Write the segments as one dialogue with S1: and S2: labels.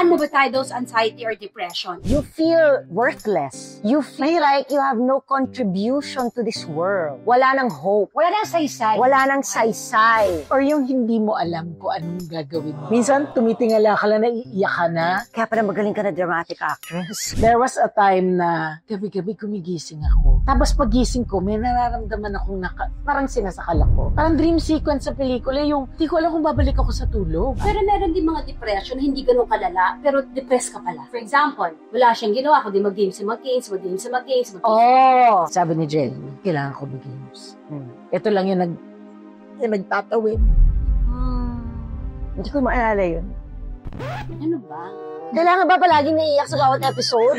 S1: Dumaan mo ba tayo those anxiety or depression?
S2: You feel worthless. You feel like you have no contribution to this world. Wala nang hope.
S1: Wala nang saysay.
S2: Wala nang saysay.
S3: Or yung hindi mo alam kung anong gagawin mo. Minsan, tumitingala ka lang, naiiyak ka na.
S2: Kaya pala magaling ka na dramatic actress.
S3: There was a time na gabi-gabi gumigising ako. Tapos pagising ko, may nararamdaman akong parang sinasakal ako. Parang dream sequence sa pelikula, yung di ko alam kung babalik ako sa tulog.
S1: Pero meron din mga depression, hindi ganun kalala, pero depressed ka pala. For example, wala siyang ginawa, kundi mag-games.
S3: Oh! Sabi ni Jelly, kailangan ko mag-games. Ito lang yung nagtatawid.
S2: Hindi ko maalala yun.
S1: Ano ba?
S2: Kailangan ba palaging naiiyak sa bawat episode?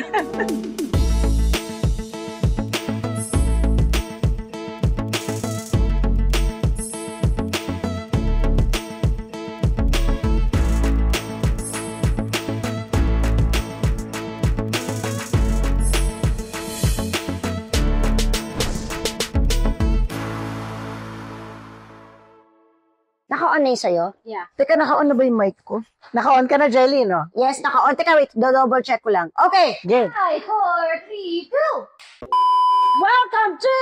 S2: Naka-on na yun sa'yo?
S1: Yeah.
S3: Teka, naka-on na ba yung mic ko? Naka-on ka na, Jelly, no?
S2: Yes, naka-on. Teka, wait. Double check ko lang. Okay.
S3: Game.
S1: 5, 4, 3, 2!
S2: Welcome to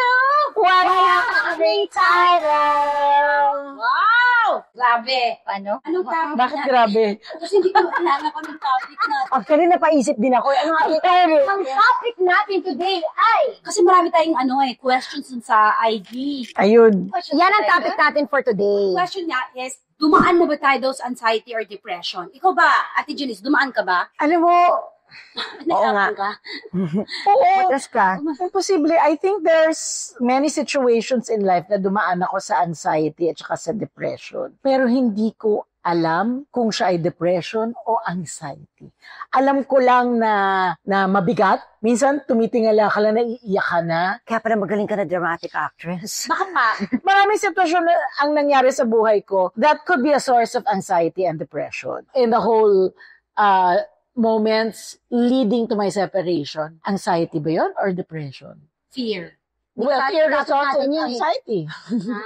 S2: Wala Kaming Title!
S1: Wow! Grabe.
S2: Ano?
S1: Anong topic
S3: Bakit grabe?
S1: Kasi hindi ko maalala kung anong topic natin.
S2: Actually, napaisip din ako. Ano nga yung
S1: Ang topic natin today ay... Kasi marami tayong questions dun sa IG.
S3: Ayun.
S2: Yan ang topic natin for today.
S1: Question niya is, dumaan mo ba tayo those anxiety or depression? Ikaw ba, Ate Janice, dumaan ka ba?
S3: Alam mo,
S2: Oo nga.
S1: Ka?
S3: oo,
S2: Matras ka.
S3: imposible. I think there's many situations in life na dumaan ako sa anxiety at saka sa depression. Pero hindi ko alam kung siya ay depression o anxiety. Alam ko lang na mabigat. Minsan, tumitingala ka lang, naiiyak ka na.
S2: Kaya pala magaling ka na dramatic actress.
S1: Bakit pa?
S3: Maraming sitwasyon na ang nangyari sa buhay ko that could be a source of anxiety and depression. In the whole moments leading to my separation. Anxiety ba yun or depression?
S1: Fear.
S3: Well, fear is also
S2: natin yun eh.
S3: anxiety.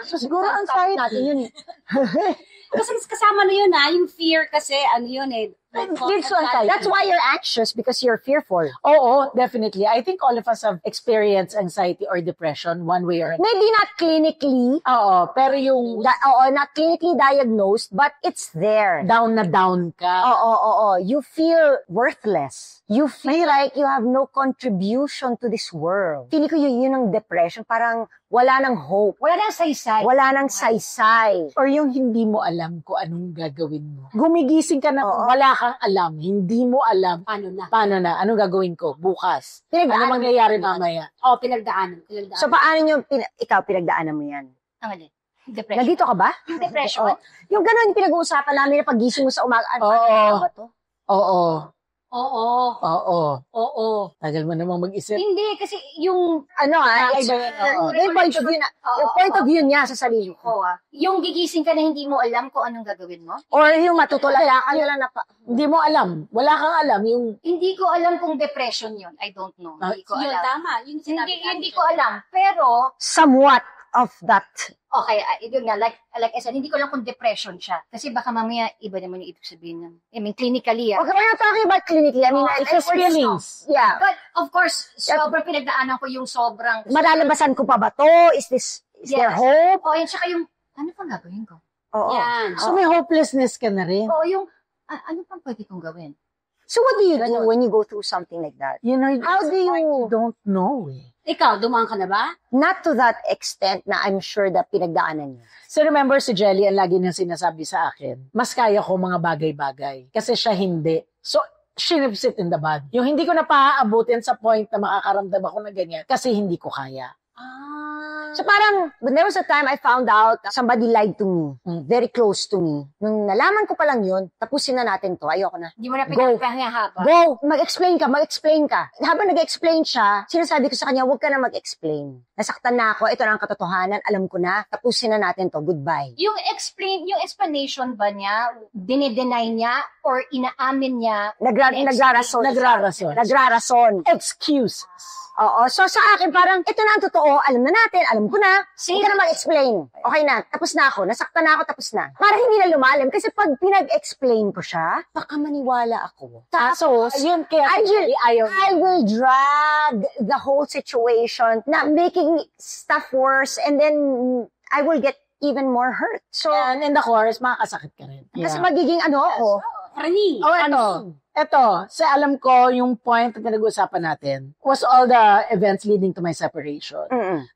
S3: So, siguro anxiety.
S2: Natin yun eh.
S1: Kasi kasama na yun yung fear kasi
S2: Leads to anxiety. That's why you're anxious, because you're fearful.
S3: Oo, definitely. I think all of us have experienced anxiety or depression one way or another.
S2: Maybe not clinically.
S3: Oo, pero yung
S2: Not clinically diagnosed, but it's there.
S3: down na down ka.
S2: Oo. You feel worthless. You feel like you have no contribution to this world. Feeling ko yun ang depression. Parang wala nang hope.
S1: Wala nang saysay.
S2: Wala nang saysay.
S3: Or yung hindi mo alam kung anong gagawin mo. Gumigising ka na,
S2: Oo.
S3: wala kang alam, hindi mo alam. Paano na? Anong gagawin ko? Bukas. Ano mangyayari mamaya?
S1: Pinagdaanan.
S2: So, paano ikaw pinagdaanan mo yan?
S1: Ang alin? Depression.
S2: Nandito ka ba?
S1: Yung depression?
S2: Oo. Yung gano'n yung pinag-uusapan namin na pag-gising mo sa umaga. Ano ba to?
S3: Oo.
S1: Oo.
S3: Tagal mo namang mag-isip.
S1: Hindi, kasi yung...
S3: Ay,
S2: It's-
S3: ba yun? Oo.
S2: yung point of view niya sa sarili ko.
S1: Yung gigising ka na hindi mo alam kung anong gagawin mo?
S2: Or yung matutulala ka nila na
S3: Hindi mo alam. Wala kang alam. Yung
S1: Hindi ko alam kung depression yun. I don't know. Hindi ko
S4: Yun,
S1: alam.
S4: tama. Yun sinabi
S1: Hindi ko alam. Pero,
S2: somewhat of that.
S1: okay, yun nga, like I said, hindi ko alam kung depression siya. Kasi baka mamaya iba naman yung ibig sabihin nun. I mean, clinically,
S2: Okay, we're not talking about clinically. I mean,
S3: it's just feelings.
S2: Yeah.
S1: But, of course, sobrang pinagdaanan ko yung sobrang...
S2: Malalabasan ko pa ba to? Is there hope?
S1: O, yun, tsaka yung, ano pang gagawin ko?
S2: Oo.
S4: Yan.
S3: So may hopelessness ka na rin.
S1: O, yung, ano pang pwede kong gawin?
S2: So what do you do when you go through something like that?
S3: You know,
S2: How do you...
S3: don't know eh.
S4: Ikaw, dumaan ka na ba?
S2: Not to that extent na I'm sure that pinagdaanan niya.
S3: So remember si Jelly, ang lagi niyang sinasabi sa akin, mas kaya ko mga bagay-bagay. Kasi siya hindi. So, she nips it in the bud. Yung hindi ko na paaabutin sa point na makakaramdam ako na ganyan kasi hindi ko kaya.
S2: So parang, when there was a time I found out somebody lied to me, very close to me. Nung nalaman ko pa lang yun, tapusin na natin to, ayoko na.
S1: Hindi mo na
S2: Go.
S1: pinagkahihaba.
S2: Go! Mag-explain ka. Habang nag-explain siya, sinasabi ko sa kanya, huwag ka na mag-explain. Nasaktan na ako, ito na ang katotohanan, alam ko na, tapusin na natin to, goodbye.
S1: Yung explanation ba niya, dine-deny niya, or inaamin niya?
S2: Nagrarason.
S3: Nagrarason.
S2: Nagrarason.
S3: Excuses.
S2: Oo. So sa akin, parang, ito na ang totoo. Alam na natin. Alam ko na. Huwag ka na mag-explain. Okay na. Tapos na ako. Nasaktan na ako. Tapos na. Parang hindi na lumalim. Kasi pag pinag-explain ko siya, baka maniwala ako. Tapos,
S3: Ayun, kaya
S2: I will drag the whole situation na making stuff worse and then I will get even more hurt. So,
S3: and of course, makakasakit ka rin.
S2: kasi magiging ano ako.
S4: Prani.
S3: Eto, sa alam ko, yung point na pinag-uusapan natin was all the events leading to my separation.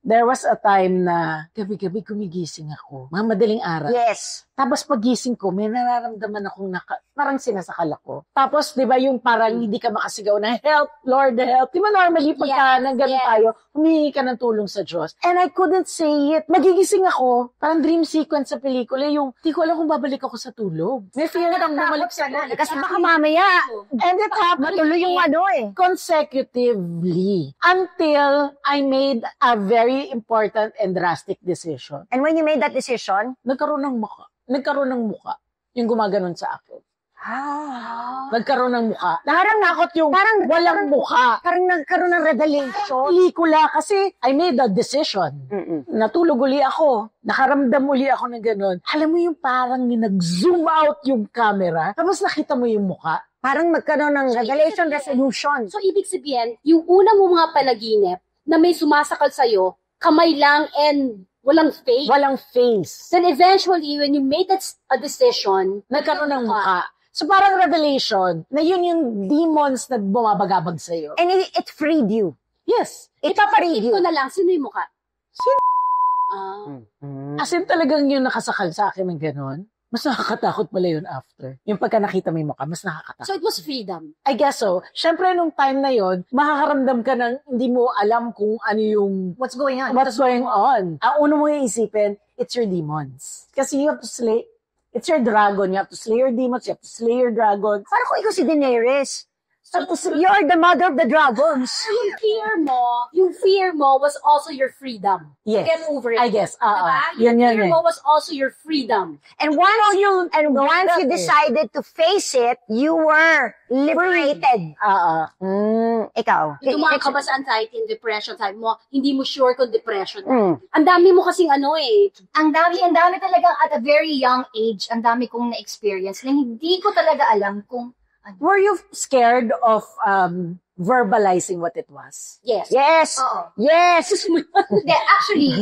S3: There was a time na gabi-gabi gumigising ako. Mga madaling araw.
S2: Yes.
S3: Tapos pagising ko, may nararamdaman akong parang sinasakal ako. Tapos, di ba yung parang hindi ka makasigaw na, help, Lord, help. Di ba normally pagka nang ganun tayo, humihingi ka ng tulong sa Diyos. And I couldn't say it. Magigising ako, parang dream sequence sa pelikula, yung di ko alam kung babalik ako sa tulog. May fear kang bumalik sa tulog.
S2: Kasi baka mamaya,
S3: And it happened
S2: matuloy yung ano eh.
S3: consecutively until I made a very important and drastic decision.
S2: And when you made that decision,
S3: Nagkaroon ng muka yung gumaganon sa akin. Nagkaroon ng muka. Nakakot yung walang muka.
S2: parang nagkaroon ng revelation.
S3: Pelikula kasi I made a decision. Natulog uli ako. Nakaramdam uli ako ng ganon. Alam mo yung parang nag-zoom out yung camera, tapos nakita mo yung muka.
S2: Parang magkaroon ng revelation, resolution.
S4: So, ibig sabihin, yung una mo mga panaginip na may sumasakal sa'yo, kamay lang and walang face.
S3: Walang face.
S4: Then eventually, when you made a decision,
S3: Nagkaroon ng muka. So parang revelation na yun yung demons na bumabagabag sa'yo.
S2: And it freed you.
S3: Yes.
S2: It freed
S4: ito
S2: you.
S4: na lang, sino yung mukha?
S3: As in talagang yung nakasakal sa akin ng ganon. Mas nakakatakot pala yun after. Yung pagka nakita mo yung mukha, mas nakakatakot.
S4: So, it was freedom.
S3: I guess so. Siyempre, nung time na yon, makakaramdam ka ng hindi mo alam kung ano yung
S1: What's going on?
S3: what's going on. Ang uno mo yung isipin, it's your demons. Kasi you have to slay, it's your dragon. You have to slay your demons, you have to slay your dragons.
S2: Parang kung ikaw si Daenerys. You're the mother of the dragons.
S4: Yung fear mo was also your freedom.
S3: Yes.
S4: Get over it.
S3: I guess.
S4: Diba?
S3: Yun
S4: Your fear
S3: eh.
S4: mo was also your freedom.
S2: And once you decided to face it, you were liberated. Ikaw.
S4: Dumaan ka ba sa anxiety and depression? Sabi mo, hindi mo sure kung depression. Ang dami mo kasing
S1: Ang dami talagang at a very young age, ang dami kong na-experience na hindi ko talaga alam kung
S3: Were you scared of verbalizing what it was?
S4: yes.
S2: Yes.
S1: Oo.
S2: Yes.
S1: Hindi, actually,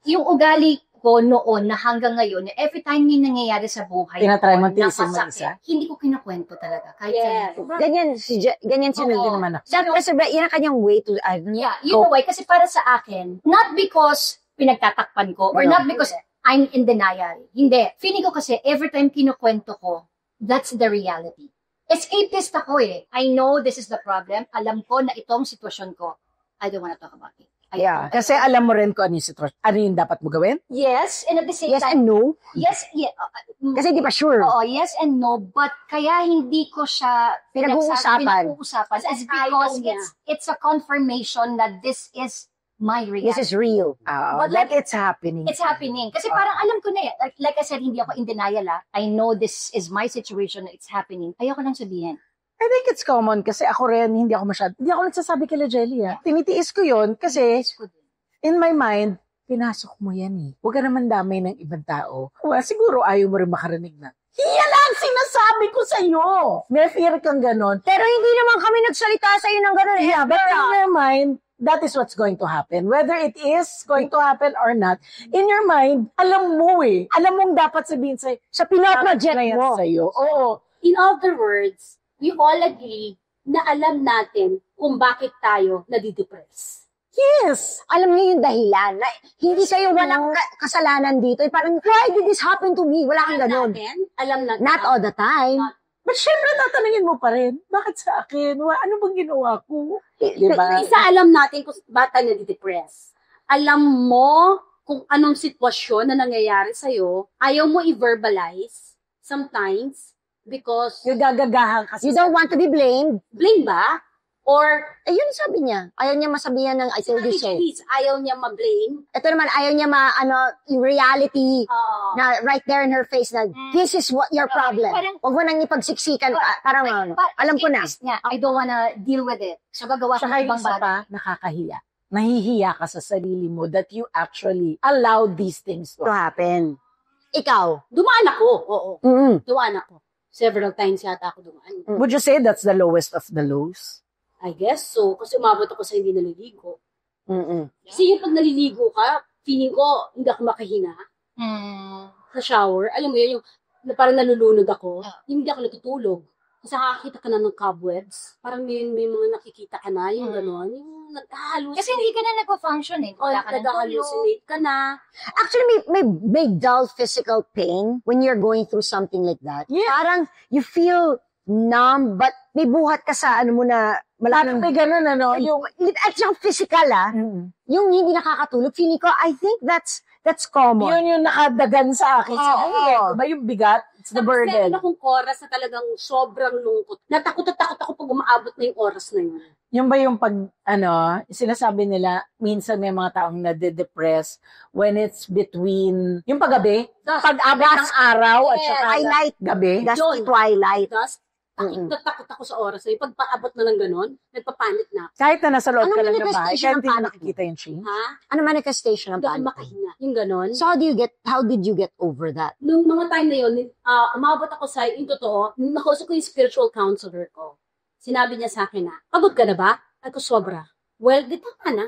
S1: yung ugali ko noon na hanggang ngayon, na every time may nangyayari sa buhay
S3: Tinatry
S1: ko,
S3: mo tiisin
S1: na
S3: mag-isa?
S1: hindi ko kinakwento talaga. Kahit
S4: Yes.
S2: Ganyan si
S3: Hindi
S2: Mel.
S3: naman ako.
S2: Sabi kasi yan ang kanyang way to,
S1: Yeah, you know why? Kasi para sa akin, not because pinagtatakpan ko or not because I'm in denial. Hindi. Feeling ko kasi every time kinukwento ko, that's the reality. Escapist ako eh. I know this is the problem. Alam ko na itong sitwasyon ko. I don't wanna talk about it.
S3: Kasi alam mo rin kung ano yung sitwasyon. Ano yung dapat mo gawin?
S1: Yes, and at the same
S2: yes
S1: time,
S2: and no.
S1: yes,
S2: Kasi di pa sure.
S1: oo, yes and no, but kaya hindi ko siya
S2: Pinag-uusapan.
S1: is because it's a confirmation that this is my reality.
S2: This is real.
S1: But
S3: That it's happening.
S1: It's happening. Kasi parang alam ko na eh. Like I said, hindi ako in denial I know this is my situation. It's happening. Ayoko lang sabihin.
S3: I think it's common kasi ako rin, hindi ako nagsasabi kila Jelly. Tinitiis ko yun kasi in my mind, pinasok mo yan eh. Huwag ka naman damay ng ibang tao. Well, siguro ayaw mo rin makarinig na. Yan lang sinasabi ko sa'yo. May fear kang ganon.
S2: Pero hindi naman kami nagsalita sa'yo ng gano'n.
S3: Yeah, but in your mind, that is what's going to happen. Whether it is going to happen or not, in your mind, alam mo eh. Alam mong dapat sabihin sa'yo.
S2: Sa pinaproject mo.
S3: Sa'yo. Oo.
S4: In other words, we all agree na alam natin kung bakit tayo nadidepress.
S3: Yes.
S2: Alam niyo yung dahilan. Na hindi sa'yo walang kasalanan dito. Parang, why did this happen to me? Wala kang gano'n.
S4: Alam natin.
S2: Not all the time.
S3: But syempre, tatanungin mo pa rin, bakit sa akin? Ano bang ginawa ko? Diba?
S4: Isa alam natin kung bakit tayo nadidepress. Alam mo kung anong sitwasyon na nangyayari sa'yo. Ayaw mo i-verbalize sometimes because
S3: Yung gagagahan kasi.
S2: You don't want to be blamed.
S4: blame ba? Or,
S2: Ayun sabi niya. Ayaw niya masabihan ng I told you so.
S4: ayaw niya ma-blame.
S2: Ito naman, ayaw niya yung reality na right there in her face na this is what your problem.
S1: Parang-
S2: Huwag mo nang ipagsiksikan. Parang ano. Alam ko na.
S1: Niya, I don't wanna deal with it. So gagawa ko
S3: Tsaka
S1: ng
S3: yung
S1: ibang
S3: isa
S1: bagay.
S3: pa, nakakahiya. Nahihiya ka sa sarili mo that you actually allowed these things to
S2: To happen. Ikaw.
S4: Dumaan ako. Oo. Dumaan ako. Several times yata ako dumaan.
S3: Would you say that's the lowest of the lows?
S4: I guess so. Kasi umabot ako sa hindi naliligo.
S2: Mm-mm.
S4: Kasi yung pag naliligo ka, feeling ko, hindi ako makahinga sa shower. Alam mo yun, yung na parang nalulunod ako, yung hindi ako natutulog. Kasi nakakita ka na ng cobwebs. Parang may mga nakikita ka na, yung gano'n. Yung nag-halusinate.
S1: Kasi hindi ka na nagpa-function eh.
S4: O,
S1: Wala ka ng tulog.
S4: nag-halusinate ka na.
S2: Actually, may dull physical pain when you're going through something like that.
S3: Yeah.
S2: Parang you feel numb, but may buhat ka sa ano mo na
S3: Parang may ganun, ano?
S2: yung at yung physical yung hindi nakakatulog, feeling ko, I think that's common.
S3: Yun yung nakadagan sa akin.
S2: Oo.
S3: Ba yung bigat? It's the
S4: Tapos meron
S3: burden.
S4: akong oras na talagang sobrang lungkot. Natakot ako pag umaabot na yung oras na yun.
S3: Yung ba yung pag, sinasabi nila, minsan may mga taong nade-depress when it's between, yung paggabi, pag-abot ng araw at saka
S2: Twilight.
S3: gabi.
S2: Dusty twilight.
S4: Tapos, natakot ako sa oras na yun. Pag paabot na ng ganon, nagpapanik na ako.
S3: Kahit na nasa loob
S2: Anong
S3: ka lang ng bahay,
S2: manifestation
S3: kaya
S2: ng
S3: hindi mo
S2: panic
S3: nakikita yung change.
S4: Ha?
S2: Ano manifestation ng
S4: Hindi ako
S2: panic?
S4: makahinga. Yung ganon.
S2: So how did you get over that?
S4: Nung mga time na yun, umabot ako sa, yung totoo, nakausap ko yung spiritual counselor ko. Sinabi niya sa akin na, pagod ka na ba? Ako sobra. Well, di tama na.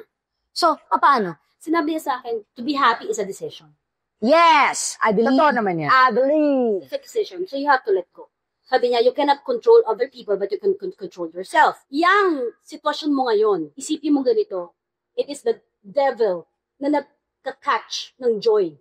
S2: So, paano?
S4: Sinabi niya sa akin, to be happy is a decision.
S2: Yes, I believe.
S3: Totoo naman yan.
S2: I believe.
S4: It's a decision, so you have to let go. Sabi niya, you cannot control other people, but you can control yourself. Yang sitwasyon mo ngayon, isipin mo ganito, it is the devil na nagka-catch ng joy.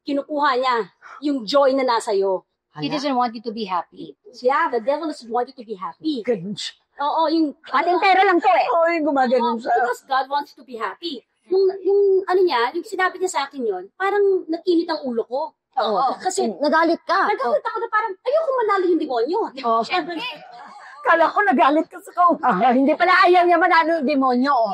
S4: Kinukuha niya yung joy na nasa iyo.
S1: He doesn't want you to be happy.
S4: Yeah, the devil doesn't want you to be happy.
S3: Ganun siya.
S4: Oo, yung...
S2: Patintero lang to eh.
S3: Oo, yung gumaganon siya.
S4: Because God wants you to be happy. Yung ano niya, yung sinabi niya sa akin yon, parang nag-init ang ulo ko.
S2: Oo.
S4: Kasi
S2: Nagalit ka.
S4: nagkakita ko na parang, ayoko manalo yung demonyo.
S2: Oo.
S3: Kala ko nagalit ka sa
S2: Hindi pala ayaw niya manalo yung demonyo. Oh.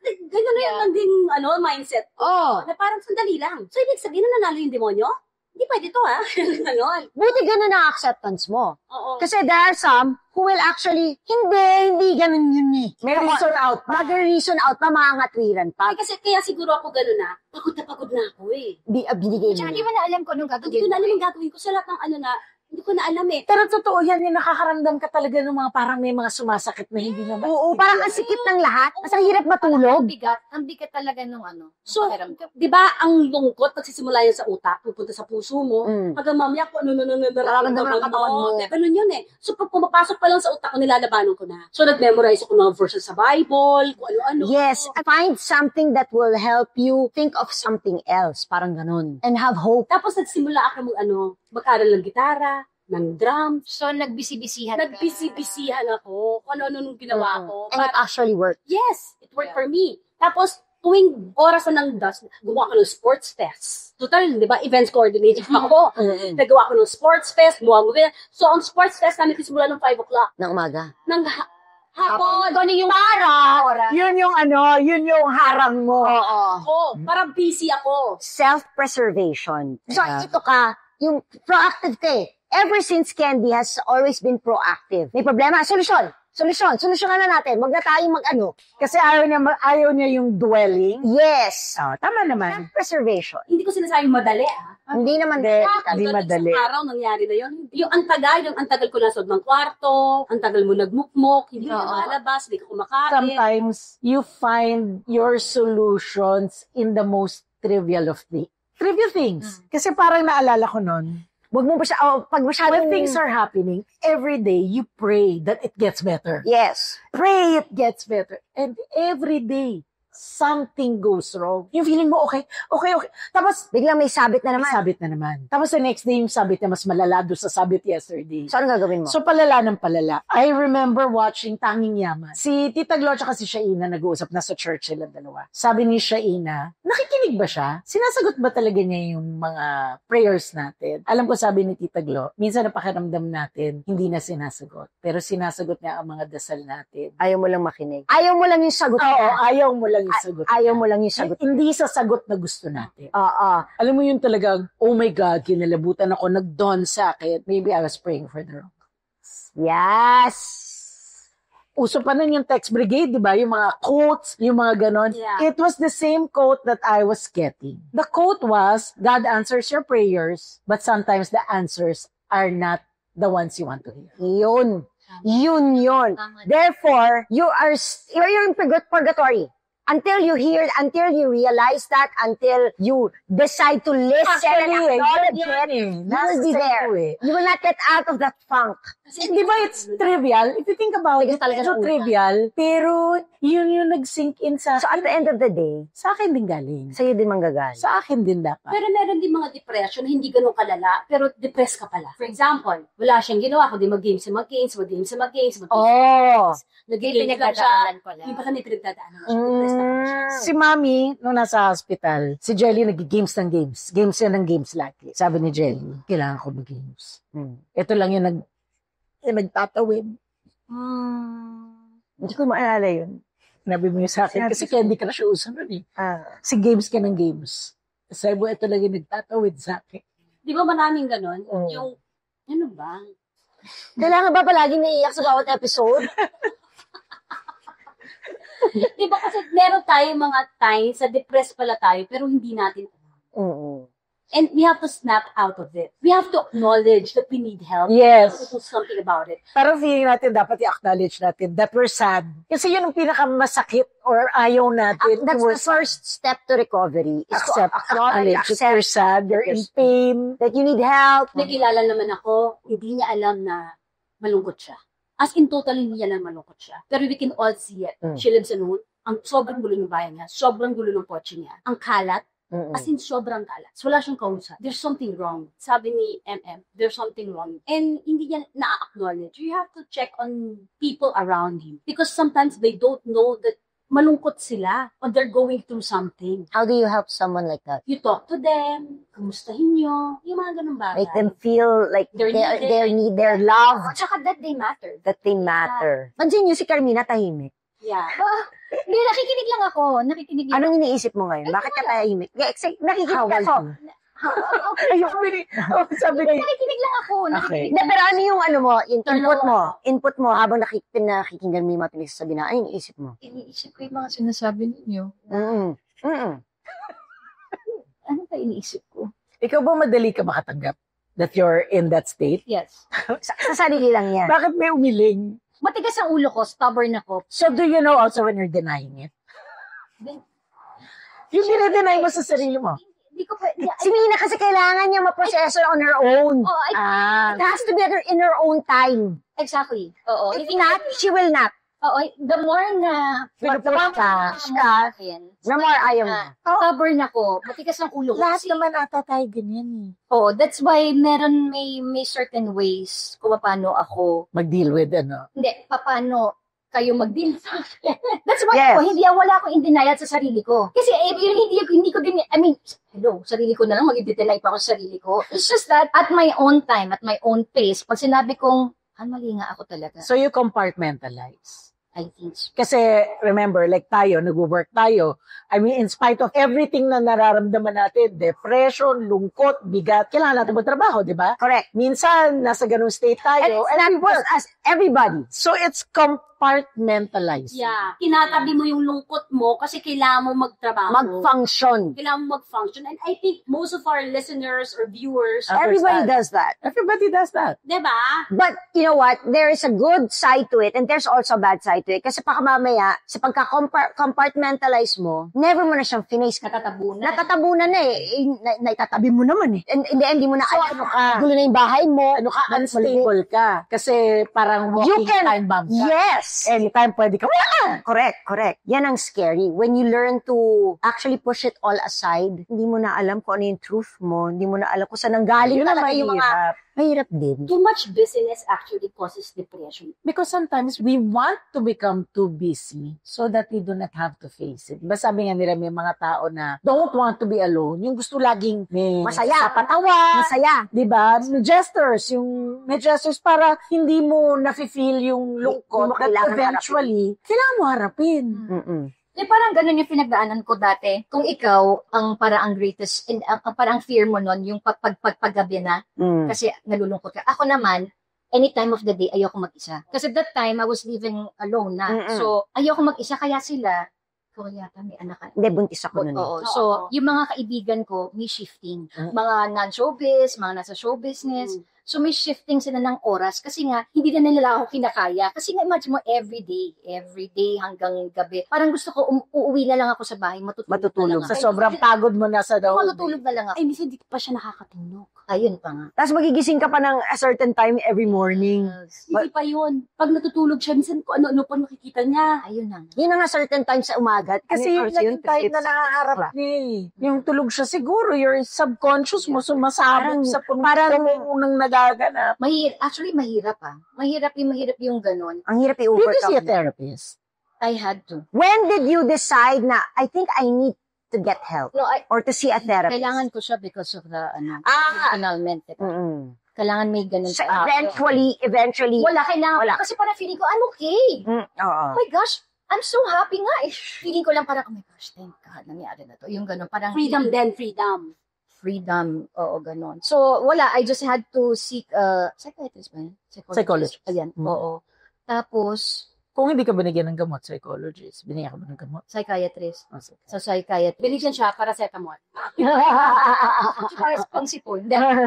S4: Ganyan na yung nanding mindset ko.
S2: Oh.
S4: Na parang sandali lang. So, ibig sabihin na nanalo yung demonyo? Hindi pwede to, ha? Ganon.
S2: Buti ganun ang acceptance mo.
S4: Oo.
S2: Kasi there are some who will actually, hindi ganun yun eh.
S3: May reason out.
S2: Mag-reason out pa, mga ngatwiran pa.
S4: Ay, kasi kaya siguro ako gano'n na, pagod na ako eh.
S2: Binigay
S1: Tsaka
S2: mo.
S1: hindi mo na alam kung anong
S4: Hindi ko
S1: gagawin
S4: na
S1: mo.
S4: alam yung gagawin ko sa lahat ng ano na, hindi ko na alam eh.
S3: Pero totoo yan, yung nakakaramdam ka talaga ng mga parang may mga sumasakit na hindi naman.
S2: Oo, parang ang sikip ng lahat. Mas ang hirap matulog.
S1: Ang bigat talaga nung ano.
S4: So,
S1: pakiramdam.
S4: di ba ang lungkot pagsisimula yan sa utak, pupunta sa puso mo,
S2: Mm.
S4: hanggang mamaya kung ano
S2: Nararamdaman ng katawan mo.
S4: Ganun yun eh. So, pag pumapasok pa lang sa utak ko, nilalabanan ko na. So, nag-memorize ako ng verses sa Bible, kung ano-ano.
S2: Yes, find something that will help you think of something else. Parang ganun. And have hope.
S4: Tapos, nagsimula ako mag-aral ng gitara, ng drum.
S1: So, nagbisi-bisihan ka.
S4: Nagbisi-bisihan ako kung ano-ano nung ginawa ko.
S2: And it actually worked.
S4: Yes, it worked for me. Tapos, tuwing oras na ng dust, gumawa ko ng sports fest. Total, di ba, events coordinator ako. Nagawa ko ng sports fest, gumawa ko. So, ang sports fest namin simula ng 5 o'clock.
S2: Ng umaga.
S4: Ng hapon.
S1: Ano yung oras?
S3: Yun yung harang mo.
S2: Oo.
S4: Parang busy ako.
S2: Self-preservation. So,
S3: Yeah.
S2: ito ka, yung proactive ka eh. Ever since Candy has always been proactive. May problema, solusyon. Solusyonan na natin. Huwag na tayong mag-ano.
S3: Kasi ayaw niya yung dwelling.
S2: Yes.
S3: Tama naman.
S2: Self-preservation.
S4: Hindi ko sinasabing madali,
S2: Hindi naman.
S3: Hindi madali.
S4: Isang araw nangyari na yun. Yung antagal ko nasa loob ng kwarto, antagal mo nagmukmok, hindi ka malabas, hindi ka kumakain.
S3: Sometimes, you find your solutions in the most trivial things. Kasi parang naalala ko nun,
S2: Huwag mo ba siya, pag masyadong...
S3: when things are happening, every day you pray that it gets better.
S2: Yes.
S3: Pray it gets better. And every day, something goes wrong. Yung feeling mo, okay. Tapos,
S2: Biglang may sabit na
S3: may
S2: naman.
S3: sabit na naman. Tapos the next day, yung sabit na mas malala doon sa sabit yesterday.
S2: So, anong gagawin mo?
S3: So, palala ng palala. I remember watching Tanging Yaman. Si Tita Glo at si Shaina nag-uusap na sa church sila dalawa. Sabi ni Shaina, nakikinig nakikinig ba siya? Sinasagot ba talaga niya yung mga prayers natin? Alam ko sabi ni Tita Glo, minsan napakiramdam natin, hindi na sinasagot. Pero sinasagot niya ang mga dasal natin.
S2: Ayaw mo lang makinig. Ayaw mo lang yung sagot
S3: Oo,
S2: niya.
S3: ayaw mo lang yung sagot.
S2: Ayaw mo lang yung sagot.
S3: Hindi sa sagot na gusto natin.
S2: Oo.
S3: Alam mo yun talaga, oh my God, kinalabutan ako, nag-dawn sa akin. Maybe I was praying for the wrong.
S2: Yes.
S3: Uso pa nun yung text brigade, di ba? Yung mga quotes, yung mga ganon.
S4: Yeah.
S3: It was the same quote that I was getting. The quote was, God answers your prayers, but sometimes the answers are not the ones you want to hear.
S2: Yun. Yun. Therefore, you're in purgatory. Until you realize that, until you decide to listen and acknowledge it, you will be there. You will not get out of that funk.
S3: Di ba it's trivial? If you think about it,
S2: talaga
S3: it's so
S2: ng utak.
S3: trivial. Pero yun yung nag-sink in sa
S2: So at the end of the day,
S3: sa akin din galing.
S2: sa'yo din manggagaling.
S3: Sa akin din dapat.
S4: Pero meron din mga depression na hindi ganun kalala, pero depressed ka pala. For example, wala siyang ginawa, kundi mag-games.
S2: Oh.
S4: Nag-games lang siya.
S1: Pinagdadaanan ko lang.
S4: Yung baka may pinagdadaanan na siya. Depressed na siya.
S3: Si Mami, nung nasa hospital, si Jelly nag-games ng games. Games yan ng games lagi. Sabi ni Jelly, kailangan ko mag-games. Ito lang yung nagtatawid.
S2: Hindi ko maalala yun.
S3: Sinabi mo yun sa akin, kasi Candy Crush uso nun eh.
S2: Ah.
S3: Si games ka ng games. Sabi mo, ito lang yung nagtatawid sa akin.
S4: Di ba maraming ganun?
S2: Mm.
S4: Yung, ano ba?
S2: Kailangan ba palaging naiiyak sa bawat episode?
S4: Di ba kasi meron tayo mga times sa depressed pala tayo, pero hindi natin alam.
S2: Oo.
S4: And we have to snap out of it. We have to acknowledge that we need help.
S3: Yes.
S4: We have to do something about it.
S3: Parang feeling natin, dapat i-acknowledge natin that we're sad. Kasi yun ang pinakamasakit or ayaw natin.
S2: That's
S3: We're
S2: the first step to recovery. Is to
S3: acknowledge that you're sad, you're in pain.
S2: that you need help.
S4: Nagkilala naman ako, hindi niya alam na malungkot siya. As in, totally hindi niya alam malungkot siya. Pero we can all see it. She lives alone. Ang sobrang gulo ng bayan niya. Sobrang gulo ng kotse niya. Ang kalat. As in, sobrang kalat. So, wala siyang kausap. There's something wrong. Sabi ni MM, there's something wrong. And hindi niya na-acknowledge. You have to check on people around you. Because sometimes they don't know that malungkot sila or they're going through something.
S2: How do you help someone like that?
S4: You talk to them, kumustahin nyo, yung mga ganun bagay.
S2: Make them feel like
S4: They're
S2: they
S4: needed.
S2: need their love,
S1: At saka that they matter.
S2: that they matter. Pansin niyo si Carmina tahimik.
S4: Yeah.
S1: Hindi, nakikinig lang ako. Nakikinig lang.
S2: Anong iniisip mo ngayon? Bakit ka tahimik? Nakikinig
S3: How are
S2: ako.
S3: you? Ayoko sabi niya.
S1: Nakikinig lang ako.
S3: Okay.
S2: Hindi, pero ano yung ano mo, input mo habang nakikinggan mo yung mga pinagsasabi na, ay, iniisip mo.
S1: Iniisip ko yung mga sinasabi ninyo. Ano ba iniisip ko?
S3: Ikaw ba madali ka makatanggap that you're in that state?
S1: Yes.
S2: Sa sarili lang yan.
S3: Bakit may umiling?
S1: Matigas ang ulo ko, stubborn ako.
S3: So do you know also when you're denying it? Yung dinedeny mo sa sarili mo.
S1: Hindi ko pa,
S2: Si Mina kasi kailangan niya ma-process on her own. It has to be in her own time.
S1: exactly. Oo.
S2: If not, she will not.
S1: Oo, the more na
S2: Pinupush ka, the more ayaw mo.
S1: stubborn ako, matigas ang ulo ko.
S3: Lahat
S1: Kasi-
S3: naman ata tayo ganyan eh.
S1: Oo, that's why may certain ways kung paano ako,
S3: Mag-deal with
S1: hindi, paano kayo mag-deal sa akin. That's why
S2: Yes.
S1: wala akong in denial sa sarili ko. Kasi hindi ko din, sarili ko na lang, mag-deny pa ako sa sarili ko. It's just that, at my own time, at my own pace, pag sinabi kong, mali nga ako talaga.
S3: So you compartmentalize.
S1: I think so.
S3: Kasi, remember, like tayo, nag-work tayo. I mean, in spite of everything na nararamdaman natin, depression, lungkot, bigat, kailangan natin magtrabaho, di ba?
S2: Correct.
S3: Minsan, nasa ganung state
S2: And
S3: tayo,
S2: it's not just us, everybody.
S3: so it's compartmentalized.
S4: Yeah. Tinatabi mo yung lungkot mo kasi kailangan mo magtrabaho.
S2: Mag-function.
S4: Kailangan mo mag-function. And I think most of our listeners or viewers,
S2: Everybody does that.
S3: Everybody does that.
S4: diba?
S2: But, you know what? There is a good side to it and there's also a bad side to it. Kasi baka mamaya, sa pagka-compartmentalize mo, never mo na siyang finish.
S1: Natatabunan.
S2: Natatabunan na eh. Naitatabi mo naman eh. And in the end, di mo na alam. Gulo na yung bahay mo.
S3: Ano ka, unstable ka. Kasi parang
S2: You
S3: walking
S2: can,
S3: time bomb ka.
S2: yes.
S3: Anytime pwede ka, wala!
S2: Correct. Yan ang scary. When you learn to actually push it all aside, hindi mo na alam kung ano yung truth mo, hindi mo na alam kung saan nanggaling
S3: Yun ang
S2: talaga yung mga
S3: mahirap.
S2: Mahirap din.
S4: Too much busyness actually causes depression.
S3: Because sometimes we want to become too busy so that we do not have to face it. Diba sabi nga nila may mga tao na don't want to be alone. Yung gusto laging may
S2: Masaya.
S3: patawa.
S2: Masaya.
S3: Diba? May gestures para hindi mo nafe-feel yung lungkot.
S2: Hindi mo
S3: But
S2: kailangan
S3: eventually, kailangan mo harapin.
S2: Mm-mm.
S1: Parang ganun yung pinagdaanan ko dati. Kung ikaw, ang parang greatest, ang parang fear mo nun, yung paggabi na,
S2: Mm.
S1: kasi nalulungkot ka. Ako naman, any time of the day, ayoko mag-isa. Kasi that time, I was living alone na.
S2: Mm-mm.
S1: So, ayoko mag-isa, kaya sila, ko yata may anak ka.
S2: Hindi, buntis ako nun.
S1: Oo. So, yung mga kaibigan ko, may shifting. Mga non-showbiz, mga nasa show business. So, may shifting sila ng oras kasi nga, hindi na nila ako kinakaya. Kasi nga, imagine mo, every day hanggang gabi. Parang gusto ko, uuwi na lang ako sa bahay, matutulog na lang
S3: Sa
S1: ako.
S3: sobrang pagod mo na sa daw.
S1: Matutulog na lang ako.
S4: Ay, minsan hindi pa siya nakakatulog.
S1: Ayun pa nga.
S2: Tapos magigising ka pa ng a certain time every morning.
S4: Hindi pa yun. Pag natutulog siya, minsan kung ano-ano pa nakikita niya.
S1: Ayun na nga.
S2: Yun na nga certain time sa umaga.
S3: Kasi yung naging time na nangaharap niya eh. Yung tulog siya siguro, your subconscious mo sumasabog sa punong ng nagaganap.
S1: Actually, mahirap ah. Mahirap yung ganun.
S2: Ang hirap
S3: Did you see a
S2: i-overcome.
S3: therapist?
S1: I had to.
S2: When did you decide na, I think I need to get help
S1: No,
S2: or to see a therapist?
S1: kailangan ko siya because of the, emotional mental.
S2: Mm-mm.
S1: Kailangan may ganun
S2: So
S1: sa
S2: eventually,
S1: Wala, kailangan
S2: Wala.
S1: ko. Kasi parang feeling ko, I'm okay.
S2: Oo.
S1: Oh my gosh, I'm so happy nga. Feeling ko lang parang, oh my gosh, thank God, nangyari na to. Yung ganun, parang
S4: Freedom then, freedom.
S1: freedom, oo, ganun. So, wala, I just had to seek psychiatrist ba yun?
S3: Psychologist.
S1: Ayan, oo. Tapos,
S3: Kung hindi ka binigyan ng gamot, psychologist, binigyan ka ba ng gamot?
S1: psychiatrist.
S3: Oh, sige.
S1: Sa psychiatrist.
S4: Binigyan siya para paracetamol.
S1: Tsaka responsible.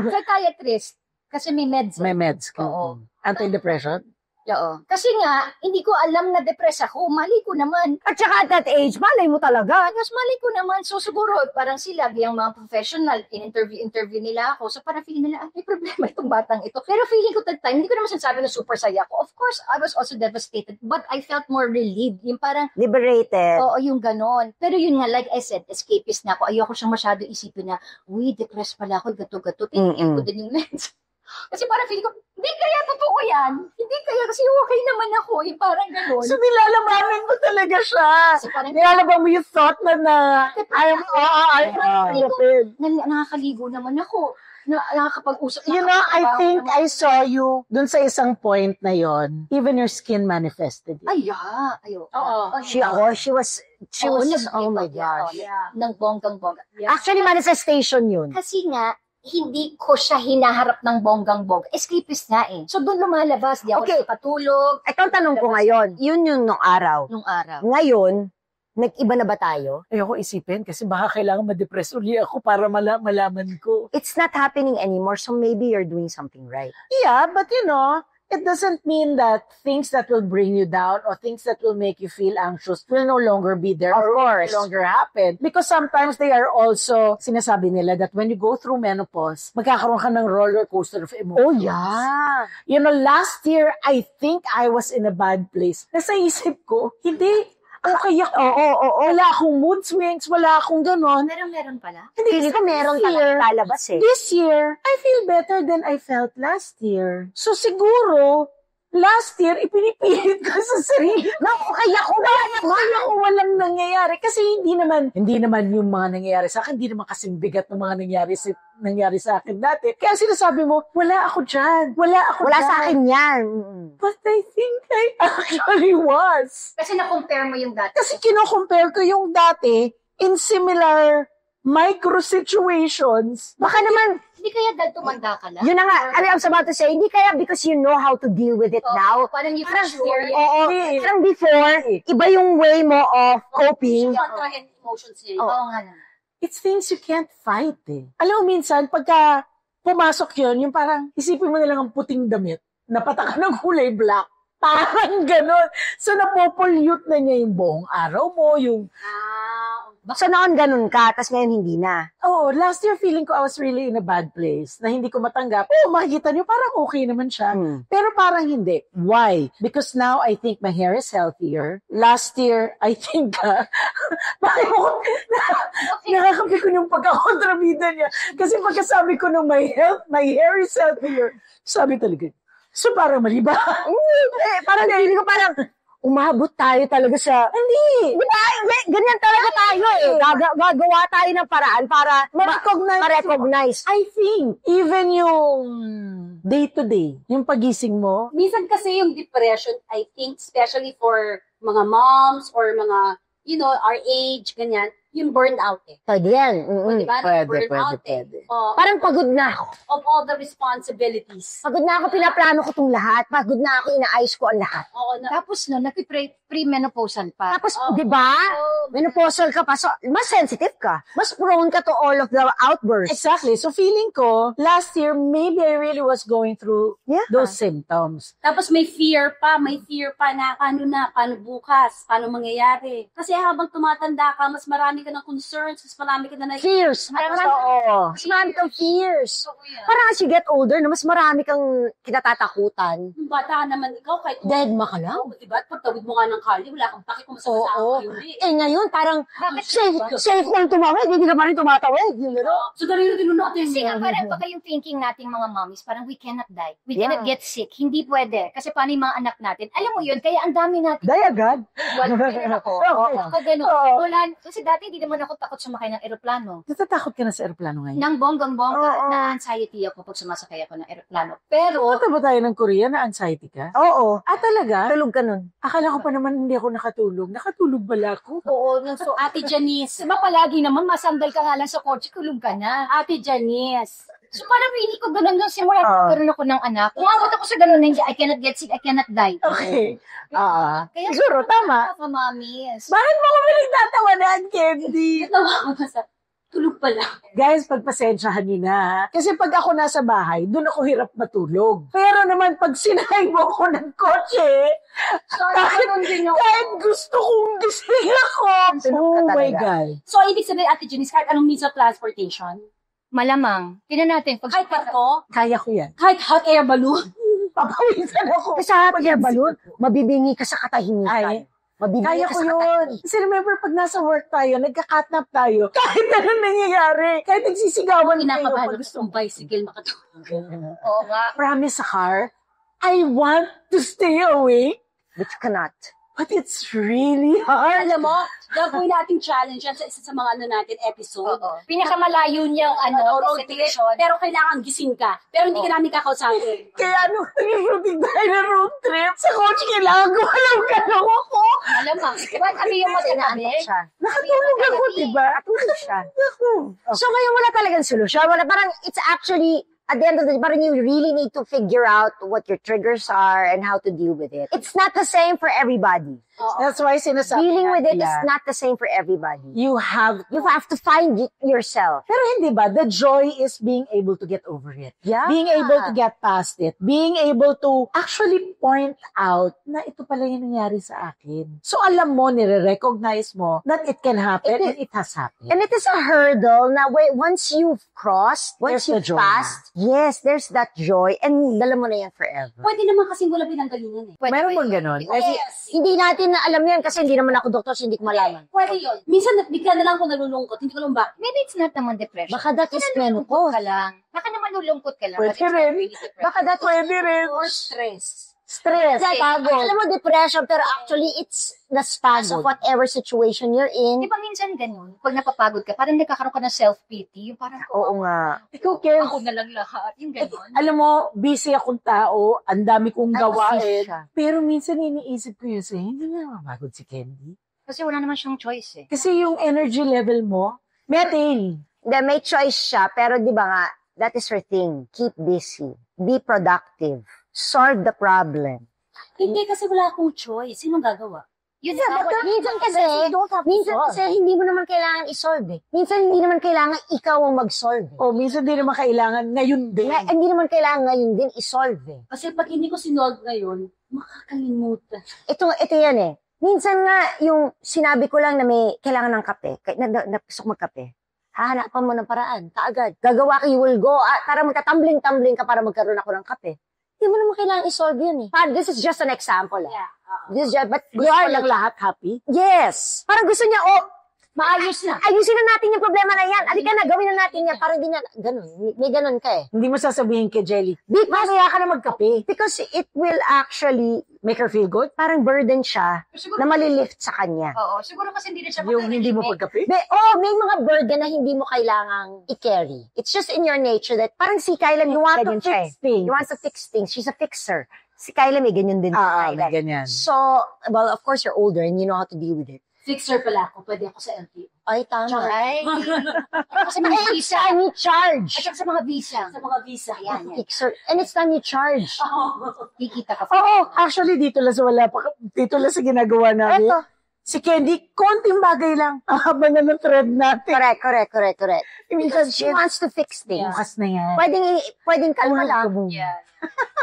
S1: Psychiatrist. Kasi may meds.
S3: May meds ka.
S1: Oo.
S3: Antidepressant?
S1: Oo. Kasi nga, hindi ko alam na depress ako. Mali ko naman.
S2: At saka at that age, malay mo talaga.
S1: Tapos mali ko naman. So siguro, parang sila, yung mga professional, in-interview nila ako. So parang feeling nila, may problema itong batang ito. Pero feeling ko that time, hindi ko naman sinasabi na super saya ako. Of course, I was also devastated. But I felt more relieved. Yung parang,
S2: Liberated.
S1: oo, yung ganon. Pero yun nga, like I said, escapist na ako. Ayoko siyang masyado isipin na, uy, depressed pala ako, gato-gato. Tingin ko din yung meds. Kasi parang feeling ko, hindi kaya totoo yan. Hindi kaya kasi okay naman ako. Yung parang ganon.
S3: So, nilalabanan mo talaga siya.
S1: Kasi parang,
S3: Nilalaban mo yung thought na I'm
S1: nakakaligo naman ako. Nakakapag-usap.
S3: You know, I
S1: nakakatrabaho
S3: think
S1: naman.
S3: I saw you dun sa isang point na yon. Even your skin manifested it.
S1: Ay, ayo.
S4: Oo.
S2: She was, oh my gosh.
S4: Yeah.
S1: Nang bonggang-bongga.
S2: Actually, manifestation yun.
S1: Kasi nga, hindi ko siya hinaharap ng bonggang-bongga. Escapist nga eh. So, doon lumalabas. Di ako
S2: Okay.
S1: nakatulog
S2: Ito ang tanong ko ngayon. Yun yung nung araw.
S1: nung araw.
S2: Ngayon, nag-iba na ba tayo?
S3: Ayoko isipin kasi baka kailangan ma-depress uli ako para malaman ko.
S2: It's not happening anymore, so maybe you're doing something right.
S3: Yeah, but you know, it doesn't mean that things that will bring you down or things that will make you feel anxious will no longer be there
S2: Of
S3: or
S2: course.
S3: no longer happen. Because sometimes they are also, sinasabi nila that when you go through menopause, magkakaroon ka ng roller coaster of emotions.
S2: Oh, yeah.
S3: You know, last year, I think I was in a bad place. Nasa isip ko, hindi, okay ako.
S2: Oo.
S3: Wala akong mood swings, wala akong ganon.
S1: Meron pala.
S2: Feeling ko meron
S3: This year,
S2: talaga lalabas eh.
S3: This year, I feel better than I felt last year. So siguro, last year, ipinipilit ko sa sarili.
S2: Kaya ko
S3: Kaya ko walang nangyayari. Kasi hindi naman yung mga nangyayari sa akin, hindi naman kasing bigat ng mga nangyari sa akin dati. Kaya sinasabi mo, wala ako dyan. Wala
S2: Wala
S3: dyan.
S2: sa akin yan.
S3: But I think I actually was.
S1: Kasi na-compare mo yung dati.
S3: Kasi kino-compare ko yung dati in similar micro situations.
S2: Baka naman,
S1: Hindi kaya dahil tumanda ka lang?
S2: yun na nga, I was about to say, hindi kaya because you know how to deal with it now.
S1: Parang you
S2: Parang,
S1: sure.
S2: oo,
S3: Hindi.
S2: parang before, iba yung way mo of coping.
S4: Kontrahin emotions niya.
S1: Oo nga naman.
S3: It's things you can't fight eh. Alam mo, minsan, pagka pumasok yun, yung parang isipin mo nilang ang puting damit, napataka ng kulay black, parang ganon. So, napopollute na niya yung buong araw mo, yung
S2: So noon ganun ka, tas ngayon hindi na.
S3: Oh, last year feeling ko I was really in a bad place na hindi ko matanggap. Oh, makikita niyo parang okay naman siya. Pero parang hindi. Why? Because now I think my hair is healthier. Last year, I think bakit mo nakakapi ko yung pagkakontrabida niya. Kasi pagkasabi ko nung my hair is healthier, sabi talaga, so parang mali ba?
S2: Parang hindi ko parang umabot tayo talaga sa... Hindi! Di ba? Ganyan talaga tayo eh. Gagawa tayo ng paraan para ma-recognize.
S3: I think, even yung day-to-day, yung pagising mo,
S4: Minsan kasi yung depression, I think, especially for mga moms or mga, our age, ganyan, yung burnout eh.
S2: Pwede yan.
S4: O, diba? Burnout
S3: pwede.
S2: Parang pagod na ako.
S4: Of all the responsibilities.
S2: Pagod na ako, pinaplano ko itong lahat. Pagod na ako, inaayos ko ang lahat.
S4: Oo,
S1: Tapos pre-menopausal pa.
S2: Tapos, di ba? Menopausal ka pa. So, mas sensitive ka. Mas prone ka to all of the outbursts.
S3: Exactly. So feeling ko, last year, maybe I really was going through those symptoms.
S4: Tapos may fear pa na paano bukas, paano mangyayari. Kasi habang tumatanda ka, mas marami ka ng concerns, mas marami ka na
S2: Fears. Mas marami kang fears. Parang as you get older, mas marami kang kinatatakutan.
S4: Yung bata naman, ikaw kahit
S2: Dead ma ka lang.
S4: diba? Pagtawid mo nga ng kalye, wala kang paki kung masakasama
S2: Oo.
S4: kayo. Hindi.
S2: Ngayon, parang safe lang tumawid, hindi ka pa rin tumatawid.
S4: So, dali din natin.
S1: Kasi nga, parang baka yung thinking nating mga mommies, parang we cannot die. We cannot get sick. Hindi pwede. Kasi paano yung mga anak natin? Alam mo yun, kaya ang dami natin.
S3: Die agad?
S1: Ako gano'n. Wala, kasi dati hindi naman ako takot sumakay ng eroplano.
S3: Natatakot ka na sa aeroplano ngayon?
S1: Nang bonggang-bongga, na-anxiety ako pag sumasakay ako ng eroplano. Pero,
S3: Punta ba tayo ng Korea na anxiety ka?
S2: Oo.
S3: Talaga?
S2: Tulog ka nun.
S3: Akala ko pa naman hindi ako nakatulog. Nakatulog bala ako?
S1: oo, so
S4: Ate Janice.
S1: diba palagi naman, masandal ka nga lang sa kotse, kulog ka na.
S4: Ate Janice.
S1: So parang really ko ganun nung simula, karoon ako ng anak. Umabot ako sa ganun na hindi, I cannot get sick, I cannot die.
S3: Okay.
S1: Kaya,
S3: Siguro, tama.
S1: Mamis.
S3: Bakit mo ko pinagtatawanan, Candy?
S4: Natawa ko sa tulog pala.
S3: Guys, pagpasensyahan nyo na. Ha? Kasi pag ako nasa bahay, doon ako hirap matulog. Pero naman, pag sinakay mo ako ng kotse, kahit gusto kong gising ako. Oh my God.
S4: So, ibig sabihin, Ate Janice, kahit anong means of transportation,
S1: Malamang. Tingnan natin.
S4: kahit barko,
S3: Kaya ko yan.
S4: kahit hot air balloon,
S3: Papawisan ako.
S2: Kasi sa hot air balloon, mabibingi ka sa katahimikan.
S3: Ay,
S2: Mabibigay
S3: kaya
S2: ka
S3: ko
S2: sa
S3: yun. Kasi remember, pag nasa work tayo, nagka-catnap tayo, kahit anong nangyayari, kahit nagsisigawan
S4: kinakabahan
S3: pag
S4: ako sa bicycle makatulog.
S1: Oo nga.
S3: Promise sa car, I want to stay awake,
S2: But you cannot.
S3: but it's really hard.
S4: Alam mo, gagawin nating challenge yan sa isa sa mga natin episode.
S1: Oo. Pinakamalayo niyang
S4: Road trip,
S1: destination.
S4: pero kailangan gising ka. Pero hindi ka namin kakausapin.
S3: Kaya nag-shooting tayo na road trip, sa coach kailangan ko alam ako.
S1: Malamang. Diba sabi yung
S2: Kasi
S1: matinabi?
S2: inaantok siya.
S3: Nakatulog ako, diba?
S2: Natulog siya.
S3: Ako.
S2: So ngayon wala talagang solusyon. Wala, parang it's actually, at the end of the day, parang you really need to figure out what your triggers are and how to deal with it. It's not the same for everybody.
S3: That's why sinasabi
S2: Dealing with it is
S3: nila,
S2: not the same for everybody.
S3: you have
S2: You have to find it yourself.
S3: Pero hindi ba, the joy is being able to get over it.
S2: Yeah.
S3: Being able to get past it. Being able to actually point out na ito pala yung nangyari sa akin. So alam mo, nire-recognize mo that it can happen and it has happened.
S2: And it is a hurdle na once you've crossed, once
S3: There's the
S2: you've
S3: joy
S2: passed, yes, there's that joy and dala mo na yan forever.
S4: Pwede naman kasing wala pinanggalingan eh.
S3: Meron mo ganon?
S4: Yes.
S2: Hindi natin na alam yan kasi hindi naman ako doktor, so hindi ko malaman.
S4: Pwede yun. Minsan, bigla na lang ako nalulungkot. Hindi ko alam bakit.
S1: Maybe it's not naman depression.
S2: Baka that is
S1: Nalulungkot
S2: menopause.
S1: ka lang. Baka naman nulungkot ka lang.
S3: Pwede
S1: but it's not
S3: rin.
S1: really depression.
S2: Baka that
S3: Pwede rin.
S4: Or stress.
S3: Stress,
S2: Like,
S3: pagod.
S2: alam mo, depression, pero actually, it's the spaz of whatever situation you're in.
S1: Di ba minsan ganun? Pag napapagod ka, parang nagkakaroon ka ng self-pity. Yung parang,
S2: Oo nga.
S3: Ikaw, Ken,
S1: ako na lang lahat. Yung ganun.
S3: alam mo, busy akong tao, ang dami kong
S2: Ay,
S3: gawain.
S2: busy siya.
S3: Pero minsan iniisip ko yun, hindi na mapagod si Candy.
S1: Kasi wala naman siyang choice eh.
S3: Kasi yung energy level mo, metin.
S2: May choice siya, pero di ba nga, that is her thing. Keep busy. Be productive. Solve the problem.
S4: Hindi kasi wala akong choice. Sinong gagawa?
S1: Yun
S2: Yeah, but minsan kasi hindi mo naman kailangan i-solve eh. Minsan hindi naman kailangan ikaw ang mag-solve eh.
S3: O, minsan di naman kailangan ngayon din.
S2: Hindi naman kailangan ngayon din i-solve eh.
S4: Kasi pag hindi ko sinolve ngayon, makakalimutan.
S2: Ito yan eh. Minsan nga, yung sinabi ko lang na may kailangan ng kape, na gusto ko magkape, hahanapan mo ng paraan, kaagad. Gagawa ka, you will go, para magkatumbling-tumbling ka para magkaroon ako ng kape. Hindi mo naman kailangan isolve yun eh. This is just an example.
S4: Yeah.
S2: This is just, but you
S3: Gusto
S2: are
S3: lang lahat happy?
S2: yes. Parang gusto niya,
S1: Maayos na.
S2: ayusin na natin yung problema na yan. Alika na, gawin na natin yan. Parang hindi na, ganun. May ganun ka eh.
S3: Hindi mo sasabihin kay Jelly,
S2: Because,
S3: mamaya ka na magkape.
S2: because it will actually,
S3: Make her feel good?
S2: parang burden siya
S1: Siguro,
S2: na malilift sa kanya.
S1: oo, siguro kasi hindi na siya
S3: Yung hindi mo pagkape?
S2: May mga burden na hindi mo kailangang i-carry. It's just in your nature that parang si Kyla, you want to
S3: Ganyan siya
S2: fix
S3: eh.
S2: things. You want to fix things. She's a fixer. Si Kyla may ganyan din. si Kyla.
S3: May ganyan.
S2: So, well, of course, you're older and you know how to deal with it.
S1: Fixer pala ako. Pwede ako sa LTO.
S2: Ay, tama.
S1: Ay. Kasi mga
S2: It's
S1: visa.
S2: time you charge.
S1: At saka sa mga visa.
S4: Sa mga visa.
S1: Ayan, yan.
S2: Fixer. And it's time you charge.
S1: Kikita ka.
S3: Oo, actually dito lang sa ginagawa namin.
S2: Eto.
S3: Si Candy, konting bagay lang. Ang haba na ng thread natin.
S2: Correct.
S3: Minsan,
S2: She wants to fix things.
S3: bukas na yan.
S2: Pwedeng kalma lang.
S1: Yeah.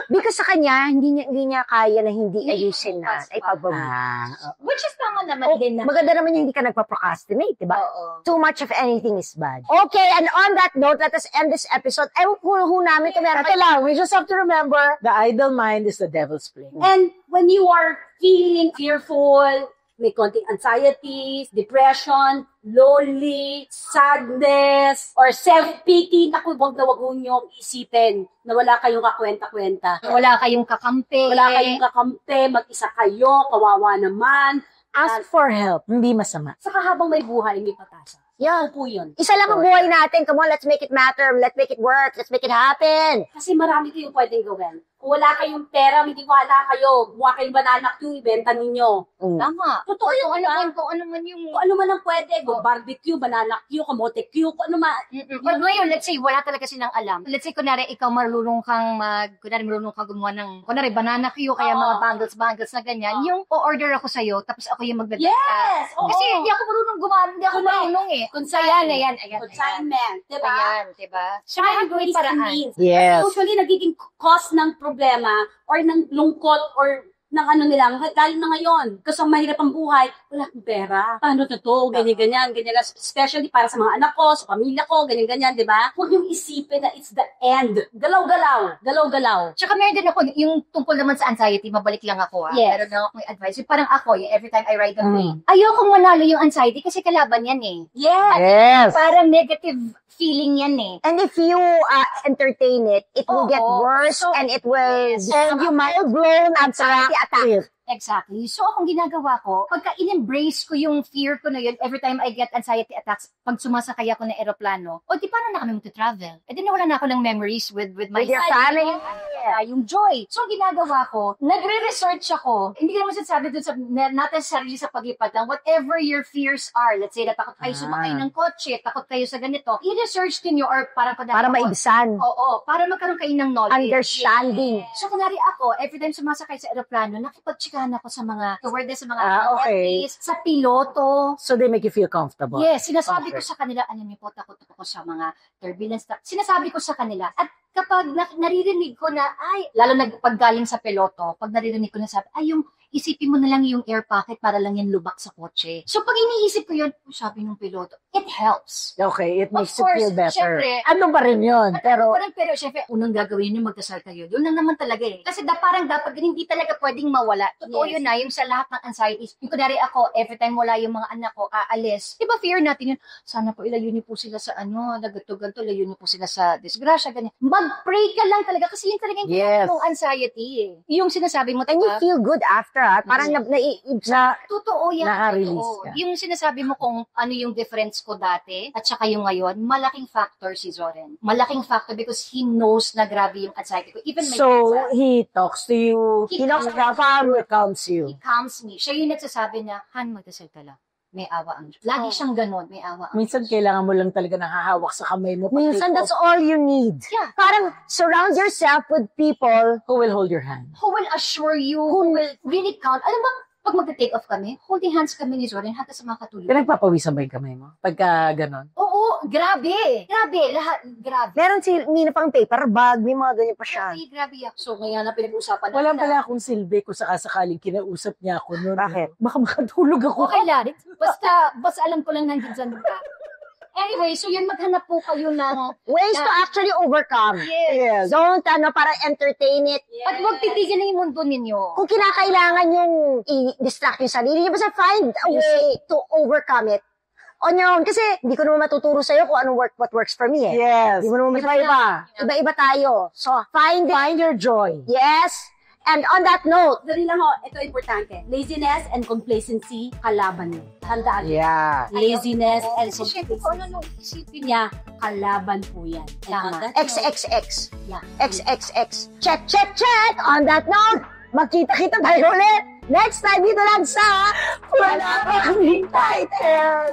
S2: Because sa kanya, hindi niya kaya na hindi ayusin na. Ay, pagbabukas.
S1: Which is tama naman
S2: Oh,
S1: din na.
S2: maganda naman yung hindi ka nagpa-procrastinate, di ba?
S1: Oo.
S2: Too much of anything is bad. Okay, and on that note, let us end this episode. Ewan ko namin ito meron.
S3: Ito lang, we just have to remember, the idle mind is the devil's play.
S4: And when you are feeling fearful, may konting anxieties, depression, lonely, sadness, or self-pity, naku, wag niyong isipin na wala kayong kakwenta-kwenta.
S1: Wala kayong kakampi.
S4: Wala kayong kakampi, mag-isa kayo, kawawa naman.
S3: Ask for help, hindi masama.
S4: Saka habang may buhay, may patasa.
S2: Yeah.
S4: Ano po yun?
S2: Isa lang ang buhay natin. Come on, let's make it matter. Let's make it work. Let's make it happen.
S4: Kasi marami kayong pwedeng gawin. Kung wala kayong pera, hindi wala kayo, buha kayong banana Q, ibenta ninyo.
S1: Tama.
S4: Totoo yun,
S1: Kung ano
S4: diba?
S1: man, kung ano man yung...
S4: Kung ano man ang pwede, barbecue, banana Q, kamote Q, kung ano man.
S1: Pag ngayon, let's say, wala talaga silang alam. Let's say, kunwari, ikaw marunong kang gumawa ng, kunwari, banana Q, kaya mga bangles na ganyan. Yung o-order ako sa'yo, tapos ako yung magbebenta.
S4: Yes! Oo.
S1: Kasi hindi ako marunong gumawa, hindi ako
S4: Correct.
S1: marunong eh.
S4: Consignment.
S1: Ayan.
S4: Consignment. Diba?
S1: Ayan, diba?
S4: Saka yung
S1: may
S4: ways and means.
S3: Yes.
S4: Usually, nagiging cause ng problema or ng lungkot or ng ano nilang, lalo na ngayon, kasi ang mahirap ang buhay, wala akong pera. Paano to? Ganyan. Especially para sa mga anak ko, sa pamilya ko, ganyan, di ba? Huwag yung isipin na it's the end. Galaw-galaw.
S1: Tsaka meron din ako, yung tungkol naman sa anxiety, mabalik lang ako
S4: Yes.
S1: Meron lang ako may advice. Yung parang ako, yung every time I ride the plane, ayokong manalo yung anxiety kasi kalaban yan eh.
S4: Yes!
S3: Yes.
S1: Parang negative feeling yan eh.
S2: And if you entertain it, it will get
S1: Oo.
S2: worse
S1: So,
S2: and it will
S3: And you might blown
S2: anxiety attack.
S1: Exactly. So, akong ginagawa ko, pagka in-embrace ko yung fear ko na yun, every time I get anxiety attacks, pag sumasakay ako ng aeroplano, di paano na kami mag-travel? di nawala na ako ng memories with my
S2: With your
S1: son,
S2: family.
S1: yung joy. So, ang ginagawa ko, nagre-research ako. Hindi ko naman sinasabi dun sa, natin sa sarili sa paglipat lang, whatever your fears are, let's say na takot kayo sumakay ng kotse, takot kayo sa ganito, i-research ninyo or para
S2: Maibsan.
S1: Oo, para magkaroon kayo ng knowledge.
S2: Understanding.
S1: So, kunwari ako, every time sumasakay sa aeroplano, nakipag-chikahan ako sa mga stewardess, sa mga
S3: okay.
S1: airways, sa piloto.
S3: So they make you feel comfortable.
S1: Yes, sinasabi ko sa kanila, alam niyo po, takot ako sa mga turbulence. Sinasabi ko sa kanila. At kapag naririnig ko na, lalo paggaling sa piloto, pag naririnig ko na sabi, yung isipin mo na lang yung air pocket para lang yan lubak sa kotse. So, pag iniisip ko yun, sabi ng piloto, it helps.
S3: Okay, it makes you
S1: course,
S3: feel better.
S1: syempre.
S3: Ano ba rin yun? Pero,
S1: Pero syempre, unang gagawin nyo, magdasal kayo. Yun lang naman talaga eh. Kasi parang dapat hindi talaga pwedeng mawala. Totoo
S4: Yes.
S1: yun na, yung sa lahat ng anxieties. Yung kunwari ako, every time wala yung mga anak ko, aalis. Diba fear natin yun? Sana po ilayo niyo po sila sa ganto, ilayo niyo po sila sa disgrasya, ganyan. Mag-pray ka lang talaga kasi yun talaga yung
S3: Yes.
S1: yung anxiety eh. Yung sinasabi mo,
S2: And you
S1: diba?
S2: feel good after, Parang
S1: Totoo yan.
S3: Naka-release
S1: Totoo.
S3: ka.
S1: Yung sinasabi mo kung ano yung difference ko dati at saka yung ngayon, malaking factor si Zoren. Malaking factor because he knows na grabe yung anxiety ko. Even my
S3: so
S1: kids,
S3: he talks to you,
S1: He
S3: he knocks
S1: calms
S3: the farm, calms
S1: he
S3: you.
S1: calms me. Siya yung nagsasabi na, Han, magdasal ka lang. May awa ang Diyos. Lagi siyang ganun, may awa ang
S3: Minsan kailangan mo lang talaga nakahawak sa kamay mo.
S2: minsan that's all you need.
S1: Yeah.
S2: Parang surround yourself with people
S3: Who will hold your hand?
S1: who will assure you, who will really count. Alam mo, pag mag-take off kami, holding hands kami ni Zoren hanggang sa mga katulad.
S3: Pinagpapawisan ba yung kamay mo? Pagka ganon?
S1: Oo, Grabe. Grabe. Lahat. Grabe.
S2: Meron si Mina pang paper bag, may mga ganyan pa siya.
S1: Grabe ako. So, kaya na pinag-uusapan natin.
S3: Walang pala akong silbi kung sakasakaling kinausap niya ako noon.
S2: Bakit?
S3: Baka makatulog ako.
S1: Okay lang. Basta alam ko lang nandyan ka. Anyway, so yun, maghanap po kayo ng...
S2: Ways to actually overcome.
S3: Yes.
S2: Don't, para entertain it.
S1: At huwag titigil na yung mundo ninyo.
S2: Kung kinakailangan yung i-distract yung sarili niyo, basta find a way to overcome it on your own. Kasi hindi ko naman matuturo sa'yo kung what works for me eh.
S3: Yes.
S2: Hindi mo naman
S3: Iba-iba.
S2: Iba-iba tayo. So, find
S3: Your joy.
S2: Yes. And on that note,
S4: Dali lang ho, ito importante. Laziness and complacency, kalaban mo. Tandaan.
S3: Yeah.
S4: Laziness and
S1: Kasi syempre, kung ano nung isipin
S4: niya, kalaban po yan. And
S1: Tama.
S4: on that
S2: XXX.
S1: Yeah.
S2: XXX. Check, check, check. On that note, magkita-kita tayo ulit. Next time dito lang sa
S3: Wala pa kaming title.